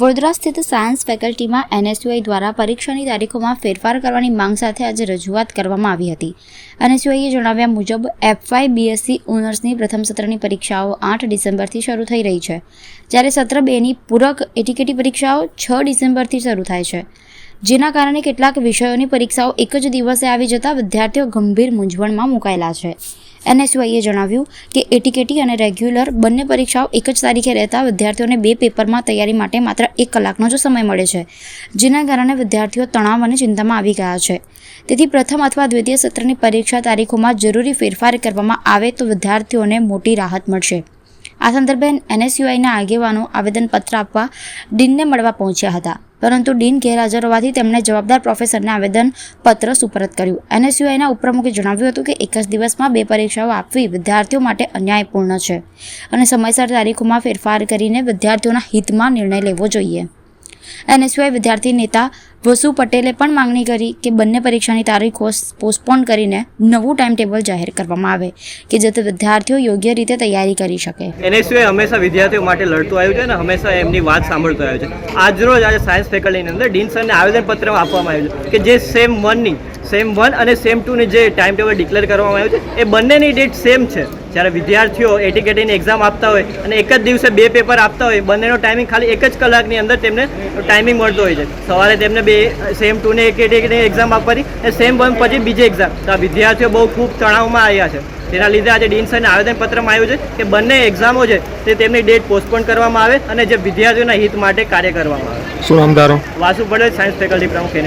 વડોદરા સ્થિત science ફેકલ્ટીમાં NSUI દ્વારા પરીક્ષાની તારીખોમાં ફેરફાર કરવાની માંગ સાથે આજે રજૂઆત કરવામાં આવી હતી. એનએસયુઆઈએ જણાવ્યા મુજબ F5 BSc ઓનર્સની પ્રથમ સત્રની પરીક્ષાઓ 8 ડિસેમ્બરથી શરૂ થઈ રહી છે, જ્યારે સત્ર 2ની પૂરક એટીકેટી પરીક્ષાઓ 6 ડિસેમ્બરથી શરૂ થાય છે, જેના કારણે કેટલાક વિષયોની પરીક્ષાઓ એક જ દિવસે આવી જતા વિદ્યાર્થીઓ ગંભીર મૂંઝવણમાં મુકાયેલા છે. એનએસયુઆઈએ જણાવ્યું કે એટીકેટી અને રેગ્યુલર બંને પરીક્ષાઓ એક જ તારીખે રહેતા વિદ્યાર્થીઓને 2 પેપરમાં તૈયારી માટે માત્ર 1 કલાકનો જ સમય મળે છે, જેના કારણે વિદ્યાર્થીઓ તણાવ અને ચિંતામાં આવી ગયા છે. તેથી પ્રથમ અથવા દ્વિતીય સત્રની પરીક્ષા તારીખોમાં જરૂરી ફેરફાર કરવામાં આવે તો વિદ્યાર્થીઓને મોટી રાહત મળશે. આ સંદર્ભે એનએસયુઆઈના આગેવાનો આવેદનપત્ર આપવા ડીનને મળવા પહોંચ્યા હતા, પરંતુ ડીન ગેરહાજર હોવાથી તેમણે જવાબદાર પ્રોફેસરને આવેદનપત્ર સુપરત કર્યું. એનએસયુઆઈના ઉપપ્રમુખે જણાવ્યું હતું કે એક જ દિવસમાં 2 પરીક્ષાઓ આપવી વિદ્યાર્થીઓ માટે અન્યાયપૂર્ણ છે અને સમયસર તારીખોમાં ફેરફાર કરીને વિદ્યાર્થીઓના હિતમાં નિર્ણય લેવો જોઈએ. એનએસયુઆઈ વિદ્યાર્થી નેતા વસુ પટેલે પણ માંગણી કરી કે બંને પરીક્ષાની તારીખો પોસ્ટપોન કરીને નવું ટાઈમ ટેબલ જાહેર કરવામાં આવે કે જેથી વિદ્યાર્થીઓ યોગ્ય રીતે તૈયારી કરી શકે. એનએસયુઆઈ હંમેશા વિદ્યાર્થીઓ માટે લડતું આવ્યું છે અને હંમેશા એમની વાત સાંભળતું આવ્યું છે. આજરોજ આજે સાયન્સ ફેકલ્ટીની અંદર ડીન સરને આવેદનપત્ર આપવામાં આવ્યું છે કે જે સેમ 1 અને સેમ 2ની જે ટાઈમ ટેબલ ડિક્લેર કરવામાં આવ્યું છે એ બંનેની ડેટ સેમ છે. જ્યારે વિદ્યાર્થીઓ એટીકેટીની એક્ઝામ આપતા હોય અને એક જ દિવસે 2 પેપર આપતા હોય, બંનેનો ટાઈમિંગ ખાલી 1 જ કલાકની અંદર તેમને ટાઈમિંગ મળતો હોય છે. સવારે તેમને સેમ 2ની એટીકેટીની એક્ઝામ આપવાની અને સેમ 1 પછી બીજી એક્ઝામ. તો આ વિદ્યાર્થીઓ બહુ ખૂબ તણાવમાં આવ્યા છે. તેના લીધે આજે ડીન સરને આવેદનપત્રમાં આવ્યું છે કે બંને એક્ઝામો છે તે તેમની ડેટ પોસ્ટપોન કરવામાં આવે અને જે વિદ્યાર્થીઓના હિત માટે કાર્ય કરવામાં આવે. શું નામ તારું? વાસુ પટેલ, સાયન્સ ફેકલ્ટી પ્રમુખ.